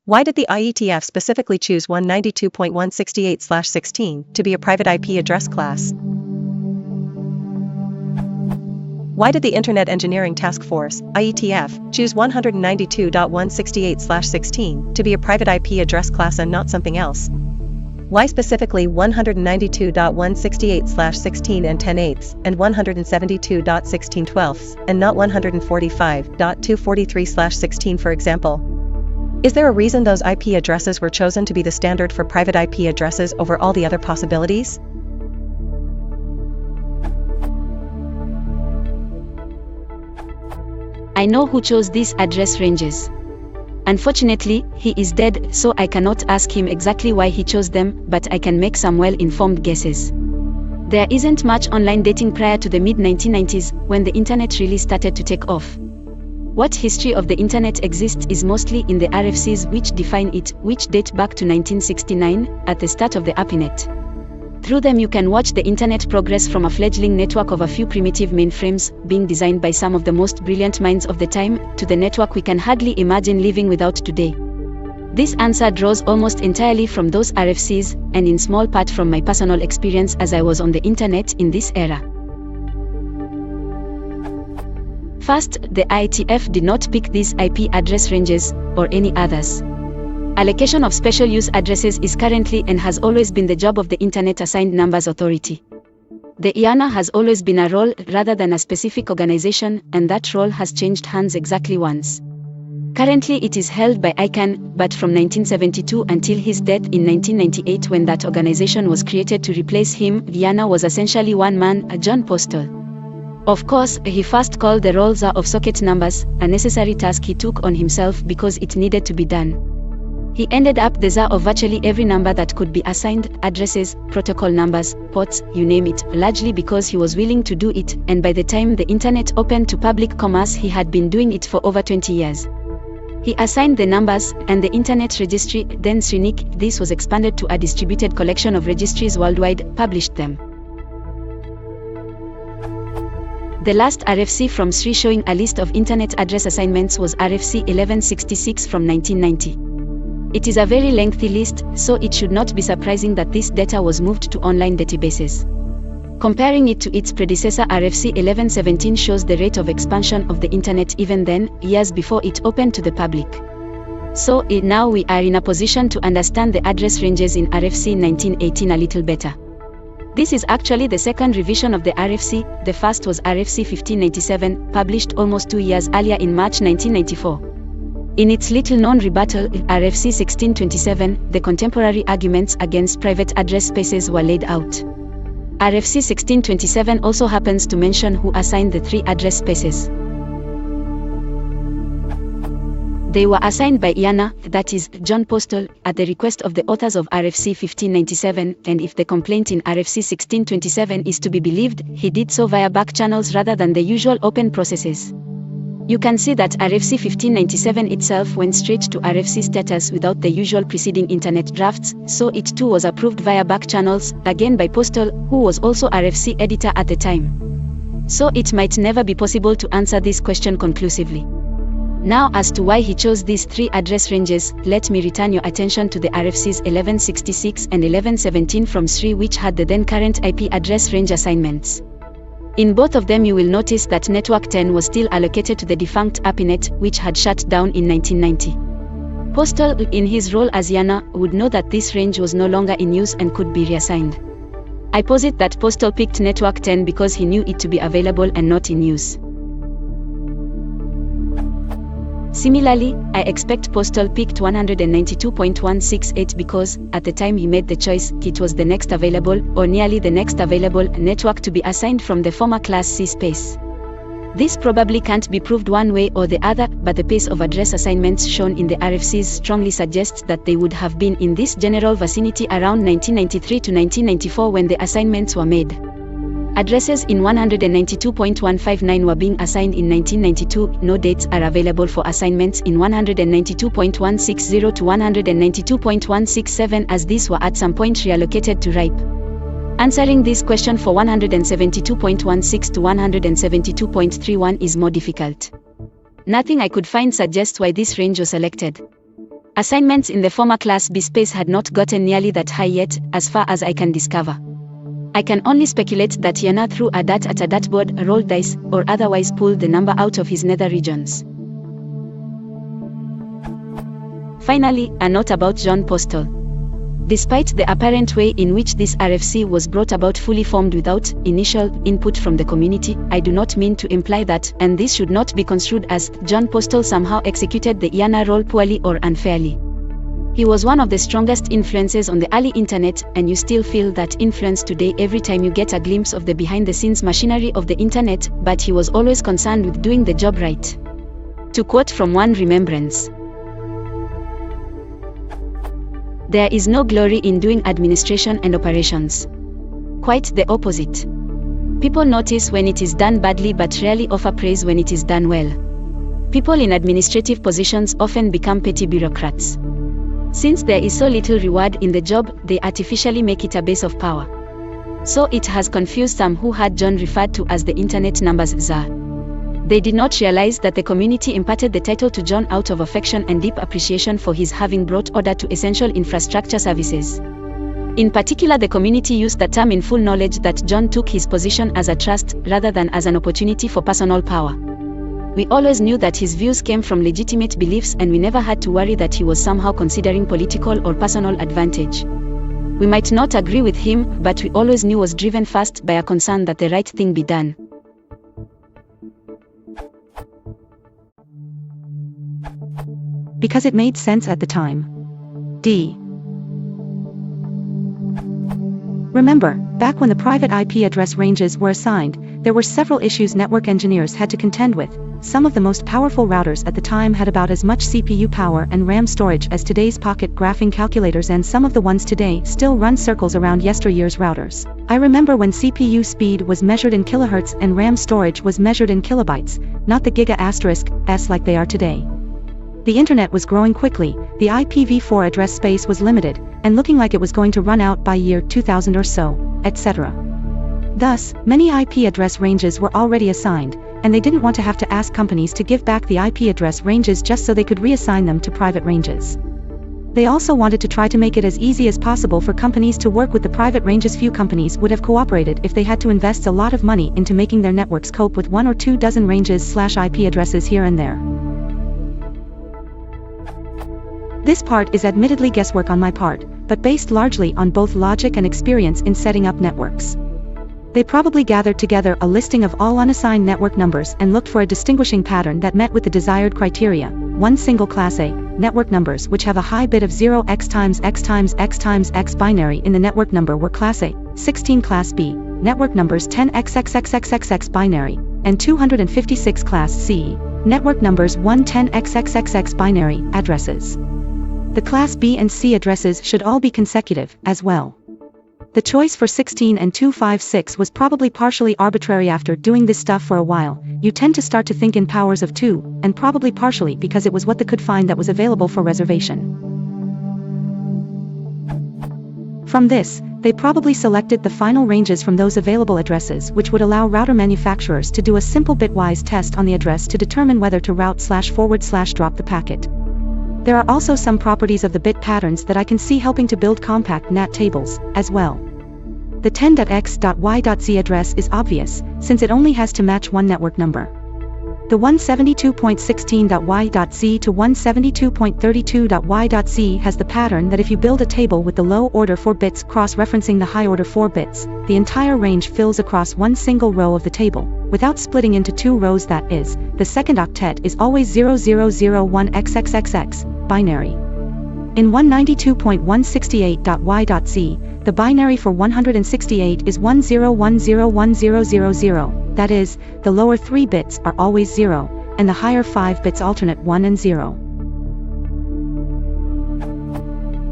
Why did the Ietf specifically choose 192.168/16 to be a private IP address class? Why did the Internet Engineering Task Force, Ietf, choose 192.168/16 to be a private IP address class and not something else? Why specifically 192.168/16 and 10/8 and 172.16/12 and not 145.243/16 for example? Is there a reason those IP addresses were chosen to be the standard for private IP addresses over all the other possibilities? I know who chose these address ranges. Unfortunately, he is dead, so I cannot ask him exactly why he chose them, but I can make some well-informed guesses. There isn't much online dating prior to the mid-1990s, when the internet really started to take off. What history of the internet exists is mostly in the RFCs which define it, which date back to 1969, at the start of the ARPANET. Through them you can watch the internet progress from a fledgling network of a few primitive mainframes, being designed by some of the most brilliant minds of the time, to the network we can hardly imagine living without today. This answer draws almost entirely from those RFCs, and in small part from my personal experience as I was on the internet in this era. First, the Ietf did not pick these IP address ranges, or any others. Allocation of special use addresses is currently and has always been the job of the Internet Assigned Numbers Authority. The IANA has always been a role rather than a specific organization, and that role has changed hands exactly once. Currently it is held by ICANN, but from 1972 until his death in 1998 when that organization was created to replace him, IANA was essentially one man, John Postel. Of course, he first called the role Czar of socket numbers, a necessary task he took on himself because it needed to be done. He ended up the Czar of virtually every number that could be assigned, addresses, protocol numbers, ports, you name it, largely because he was willing to do it, and by the time the internet opened to public commerce he had been doing it for over 20 years. He assigned the numbers, and the Internet Registry, then SRINIC, this was expanded to a distributed collection of registries worldwide, published them. The last RFC from SRI showing a list of Internet address assignments was RFC 1166 from 1990. It is a very lengthy list, so it should not be surprising that this data was moved to online databases. Comparing it to its predecessor RFC 1117 shows the rate of expansion of the Internet even then, years before it opened to the public. So, now we are in a position to understand the address ranges in RFC 1918 a little better. This is actually the second revision of the RFC, the first was RFC 1597, published almost 2 years earlier in March 1994. In its little-known rebuttal, RFC 1627, the contemporary arguments against private address spaces were laid out. RFC 1627 also happens to mention who assigned the 3 address spaces. They were assigned by IANA, that is, John Postel, at the request of the authors of RFC 1597, and if the complaint in RFC 1627 is to be believed, he did so via back channels rather than the usual open processes. You can see that RFC 1597 itself went straight to RFC status without the usual preceding internet drafts, so it too was approved via back channels, again by Postel, who was also RFC editor at the time. So it might never be possible to answer this question conclusively. Now as to why he chose these 3 address ranges, let me return your attention to the RFCs 1166 and 1117 from SRI which had the then current IP address range assignments. In both of them you will notice that Network 10 was still allocated to the defunct ARPANET, which had shut down in 1990. Postel, in his role as IANA, would know that this range was no longer in use and could be reassigned. I posit that Postel picked Network 10 because he knew it to be available and not in use. Similarly, I expect Postel picked 192.168 because, at the time he made the choice, it was the next available, or nearly the next available, network to be assigned from the former Class C space. This probably can't be proved one way or the other, but the pace of address assignments shown in the RFCs strongly suggests that they would have been in this general vicinity around 1993 to 1994 when the assignments were made. Addresses in 192.159 were being assigned in 1992, no dates are available for assignments in 192.160 to 192.167 as these were at some point reallocated to RIPE. Answering this question for 172.16 to 172.31 is more difficult. Nothing I could find suggests why this range was selected. Assignments in the former Class B space had not gotten nearly that high yet, as far as I can discover. I can only speculate that Ietf threw a dart at a dartboard, rolled dice, or otherwise pulled the number out of his nether regions. Finally, a note about John Postel. Despite the apparent way in which this RFC was brought about fully formed without initial input from the community, I do not mean to imply that, and this should not be construed as, John Postel somehow executed the Ietf role poorly or unfairly. He was one of the strongest influences on the early internet, and you still feel that influence today every time you get a glimpse of the behind-the-scenes machinery of the internet, but he was always concerned with doing the job right. To quote from one remembrance, "There is no glory in doing administration and operations. Quite the opposite. People notice when it is done badly but rarely offer praise when it is done well. People in administrative positions often become petty bureaucrats. Since there is so little reward in the job, they artificially make it a base of power. So it has confused some who had John referred to as the internet numbers czar. They did not realize that the community imparted the title to John out of affection and deep appreciation for his having brought order to essential infrastructure services. In particular, the community used the term in full knowledge that John took his position as a trust rather than as an opportunity for personal power. We always knew that his views came from legitimate beliefs, and we never had to worry that he was somehow considering political or personal advantage. We might not agree with him, but we always knew was driven first by a concern that the right thing be done. Because it made sense at the time. D. Remember, back when the private IP address ranges were assigned, there were several issues network engineers had to contend with. Some of the most powerful routers at the time had about as much CPU power and RAM storage as today's pocket graphing calculators, and some of the ones today still run circles around yesteryear's routers. I remember when CPU speed was measured in kilohertz and RAM storage was measured in kilobytes, not the giga*s like they are today. The internet was growing quickly, the IPv4 address space was limited, and looking like it was going to run out by year 2000 or so, etc. Thus, many IP address ranges were already assigned, and they didn't want to have to ask companies to give back the IP address ranges just so they could reassign them to private ranges. They also wanted to try to make it as easy as possible for companies to work with the private ranges. Few companies would have cooperated if they had to invest a lot of money into making their networks cope with 1 or 2 dozen ranges/IP addresses here and there. This part is admittedly guesswork on my part, but based largely on both logic and experience in setting up networks. They probably gathered together a listing of all unassigned network numbers and looked for a distinguishing pattern that met with the desired criteria. One single Class A network numbers which have a high bit of 0x times x times x times x binary in the network number were Class A, 16 Class B network numbers 10xxxxxx binary, and 256 Class C network numbers 110xxxx binary addresses. The Class B and C addresses should all be consecutive, as well. The choice for 16 and 256 was probably partially arbitrary. After doing this stuff for a while, you tend to start to think in powers of 2, and probably partially because it was what they could find that was available for reservation. From this, they probably selected the final ranges from those available addresses, which would allow router manufacturers to do a simple bitwise test on the address to determine whether to route/forward/drop the packet. There are also some properties of the bit patterns that I can see helping to build compact NAT tables, as well. The 10.x.y.z address is obvious, since it only has to match one network number. The 172.16.y.z to 172.32.y.z has the pattern that if you build a table with the low order 4 bits cross-referencing the high order 4 bits, the entire range fills across one single row of the table, without splitting into 2 rows. That is, the second octet is always 0001xxxx, binary. In 192.168.y.z, the binary for 168 is 10101000, that is, the lower 3 bits are always 0, and the higher 5 bits alternate 1 and 0.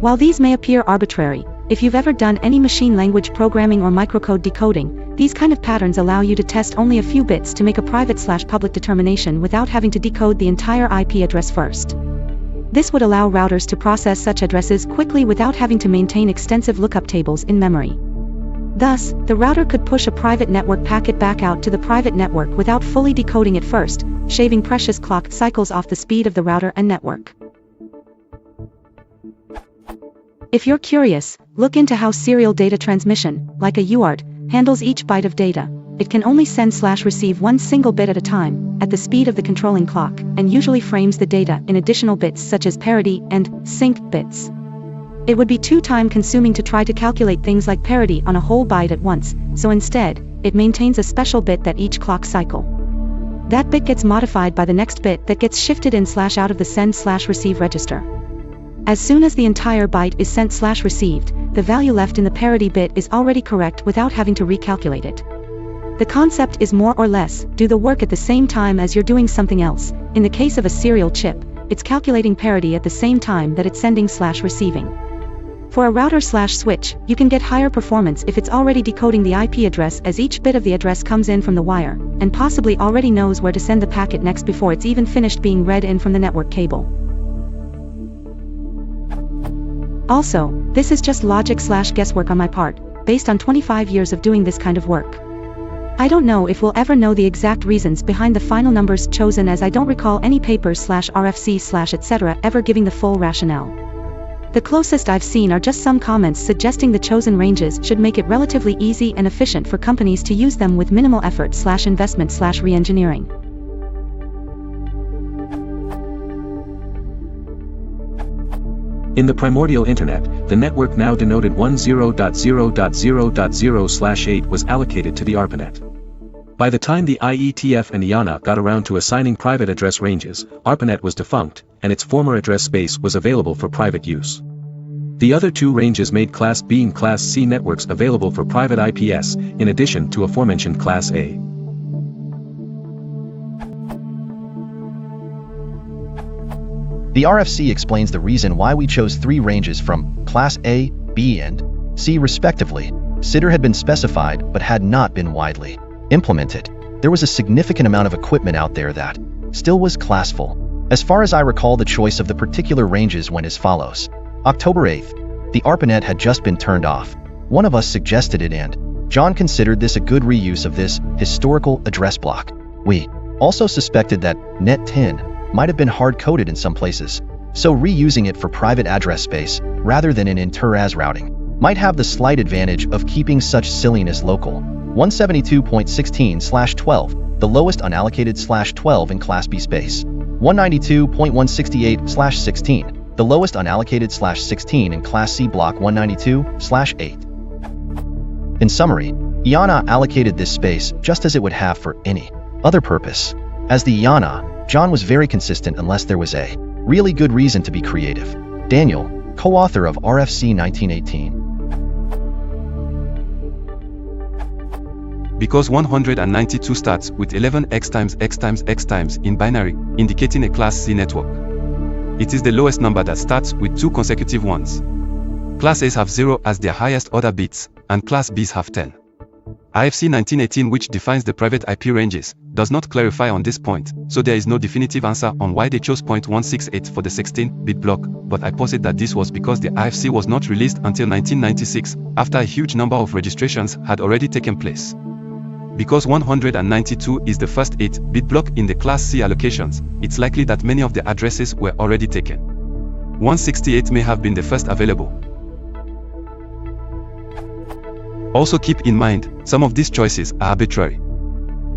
While these may appear arbitrary, if you've ever done any machine language programming or microcode decoding, these kind of patterns allow you to test only a few bits to make a private/public determination without having to decode the entire IP address first. This would allow routers to process such addresses quickly without having to maintain extensive lookup tables in memory. Thus, the router could push a private network packet back out to the private network without fully decoding it first, shaving precious clock cycles off the speed of the router and network. If you're curious, look into how serial data transmission, like a UART, handles each byte of data. It can only send/receive one single bit at a time, at the speed of the controlling clock, and usually frames the data in additional bits such as parity and sync bits. It would be too time-consuming to try to calculate things like parity on a whole byte at once, so instead, it maintains a special bit that each clock cycle. That bit gets modified by the next bit that gets shifted in/out of the send/receive register. As soon as the entire byte is sent/received, the value left in the parity bit is already correct without having to recalculate it. The concept is more or less, do the work at the same time as you're doing something else. In the case of a serial chip, it's calculating parity at the same time that it's sending/receiving. For a router/switch, you can get higher performance if it's already decoding the IP address as each bit of the address comes in from the wire, and possibly already knows where to send the packet next before it's even finished being read in from the network cable. Also, this is just logic/guesswork on my part, based on 25 years of doing this kind of work. I don't know if we'll ever know the exact reasons behind the final numbers chosen, as I don't recall any papers/RFC/etc. ever giving the full rationale. The closest I've seen are just some comments suggesting the chosen ranges should make it relatively easy and efficient for companies to use them with minimal effort/investment/re-engineering. In the primordial internet, the network now denoted 10.0.0.0/8 was allocated to the ARPANET. By the time the Ietf and IANA got around to assigning private address ranges, ARPANET was defunct, and its former address space was available for private use. The other two ranges made Class B and Class C networks available for private IPS, in addition to aforementioned Class A. The RFC explains the reason why we chose three ranges from Class A, B, and C respectively. CIDR had been specified but had not been widely implemented. There was a significant amount of equipment out there that still was classful. As far as I recall, the choice of the particular ranges went as follows. October 8th, the ARPANET had just been turned off. One of us suggested it, and John considered this a good reuse of this historical address block. We also suspected that Net 10 might have been hard-coded in some places, so reusing it for private address space, rather than in inter-as routing, might have the slight advantage of keeping such silliness local. 172.16/12, the lowest unallocated/12 in Class B space. 192.168/16, the lowest unallocated/16 in Class C block 192/8. In summary, IANA allocated this space just as it would have for any other purpose. As the IANA, John was very consistent unless there was a really good reason to be creative. Daniel, co-author of RFC 1918. Because 192 starts with 11 x times x times x times in binary, indicating a Class C network. It is the lowest number that starts with two consecutive ones. Class A's have 0 as their highest order bits, and Class B's have 10. RFC 1918, which defines the private IP ranges, does not clarify on this point, so there is no definitive answer on why they chose 0.168 for the 16-bit block, but I posit that this was because the RFC was not released until 1996, after a huge number of registrations had already taken place. Because 192 is the first 8-bit block in the Class C allocations, it's likely that many of the addresses were already taken. 168 may have been the first available. Also keep in mind, some of these choices are arbitrary.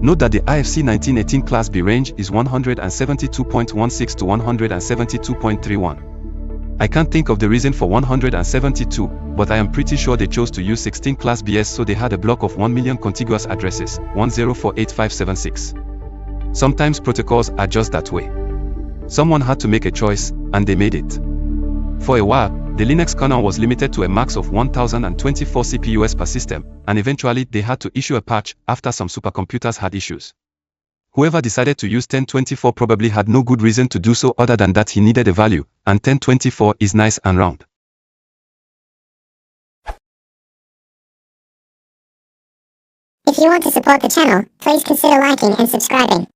Note that the RFC 1918 Class B range is 172.16 to 172.31. I can't think of the reason for 172, but I am pretty sure they chose to use 16 Class Bs, so they had a block of 1 million contiguous addresses, 10488576. Sometimes protocols are just that way. Someone had to make a choice, and they made it. For a while, the Linux kernel was limited to a max of 1024 CPUs per system, and eventually they had to issue a patch after some supercomputers had issues. Whoever decided to use 1024 probably had no good reason to do so other than that he needed a value, and 1024 is nice and round. If you want to support the channel, please consider liking and subscribing.